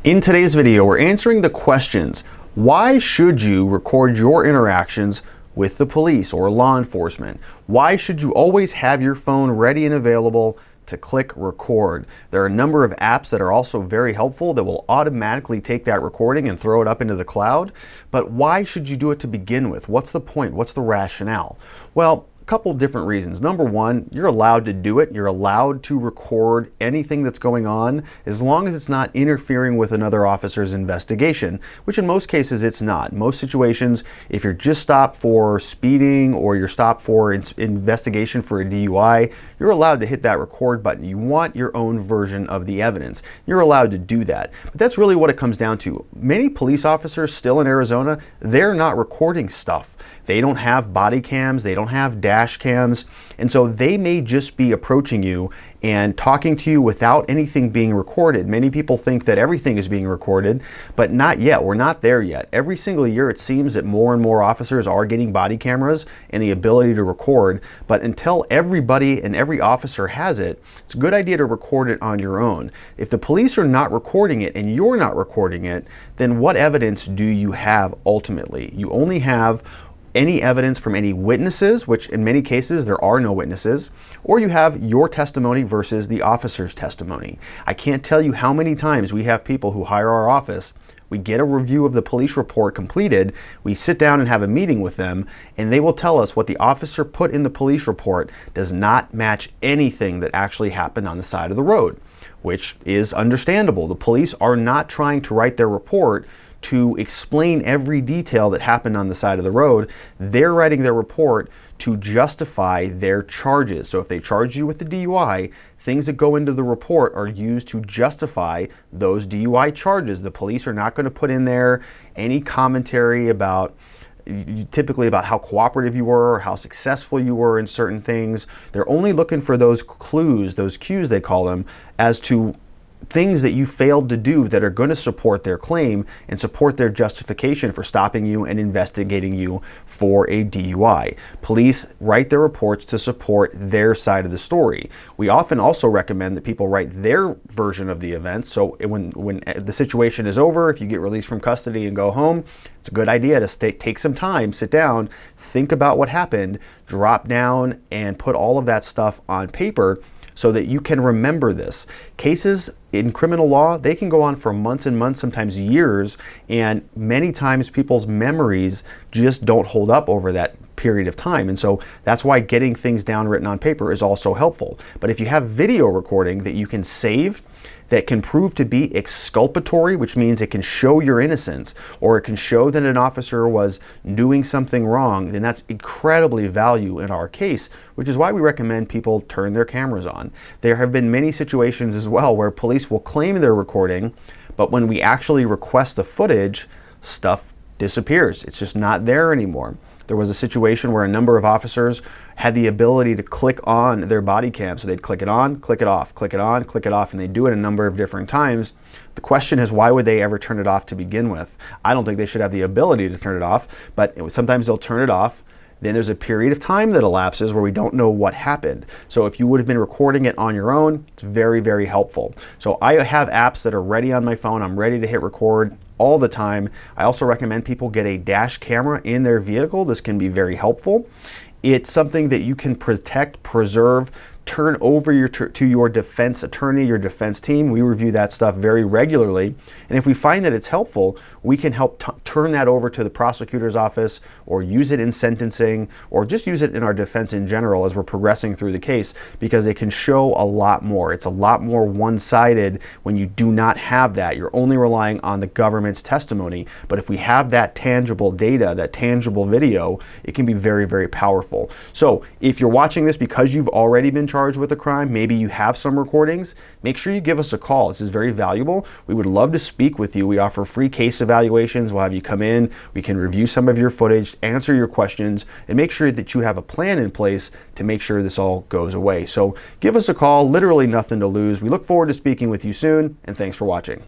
In today's video, we're answering the questions: why should you record your interactions with the police or law enforcement? Why should you always have your phone ready and available to click record? There are a number of apps that are also very helpful that will automatically take that recording and throw it up into the cloud. But why should you do it to begin with? What's the point? What's the rationale? Well, a couple different reasons. Number one, you're allowed to do it. You're allowed to record anything that's going on as long as it's not interfering with another officer's investigation, which in most cases it's not. In most situations, if you're just stopped for speeding or you're stopped for investigation for a DUI, you're allowed to hit that record button. You want your own version of the evidence. You're allowed to do that. But that's really what it comes down to. Many police officers still in Arizona, they're not recording stuff. They don't have body cams, they don't have dash cams, and so they may just be approaching you and talking to you without anything being recorded. Many people think that everything is being recorded, but not yet. We're not there yet. Every single year it seems that more and more officers are getting body cameras and the ability to record, but until everybody and every officer has it, it's a good idea to record it on your own. If the police are not recording it and you're not recording it, then what evidence do you have ultimately? You only have any evidence from any witnesses, which in many cases there are no witnesses, or you have your testimony versus the officer's testimony. I can't tell you how many times we have people who hire our office. We get a review of the police report completed, we sit down and have a meeting with them, and they will tell us what the officer put in the police report does not match anything that actually happened on the side of the road, which is understandable. The police are not trying to write their report to explain every detail that happened on the side of the road. They're writing their report to justify their charges. So if they charge you with the DUI, things that go into the report are used to justify those DUI charges. The police are not going to put in there any commentary about typically about how cooperative you were or how successful you were in certain things. They're only looking for those clues, those cues they call them, as to things that you failed to do that are going to support their claim and support their justification for stopping you and investigating you for a DUI. Police write their reports to support their side of the story. We often also recommend that people write their version of the event. So when the situation is over, if you get released from custody and go home, it's a good idea to take some time, sit down, think about what happened, drop down and put all of that stuff on paper so that you can remember this. Cases in criminal law, they can go on for months and months, sometimes years, and many times people's memories just don't hold up over that period of time. And so that's why getting things down written on paper is also helpful. But if you have video recording that you can save, that can prove to be exculpatory, which means it can show your innocence, or it can show that an officer was doing something wrong, then that's incredibly valuable in our case, which is why we recommend people turn their cameras on. There have been many situations as well where police will claim they're recording, but when we actually request the footage, stuff disappears. It's just not there anymore. There was a situation where a number of officers had the ability to click on their body cam. So they'd click it on, click it off, click it on, click it off, and they do it a number of different times. The question is, why would they ever turn it off to begin with? I don't think they should have the ability to turn it off, but sometimes they'll turn it off. Then there's a period of time that elapses where we don't know what happened. So if you would have been recording it on your own, it's very, very helpful. So I have apps that are ready on my phone. I'm ready to hit record all the time. I also recommend people get a dash camera in their vehicle. This can be very helpful. It's something that you can protect, preserve, turn over to your defense attorney, your defense team. We review that stuff very regularly. And if we find that it's helpful, we can help turn that over to the prosecutor's office or use it in sentencing or just use it in our defense in general as we're progressing through the case, because it can show a lot more. It's a lot more one-sided when you do not have that. You're only relying on the government's testimony. But if we have that tangible data, that tangible video, it can be very, very powerful. So if you're watching this because you've already been charged with a crime, maybe you have some recordings, make sure you give us a call. This is very valuable. We would love to speak with you. We offer free case evaluations. We'll have you come in. We can review some of your footage, answer your questions, and make sure that you have a plan in place to make sure this all goes away. So give us a call. Literally nothing to lose. We look forward to speaking with you soon, and thanks for watching.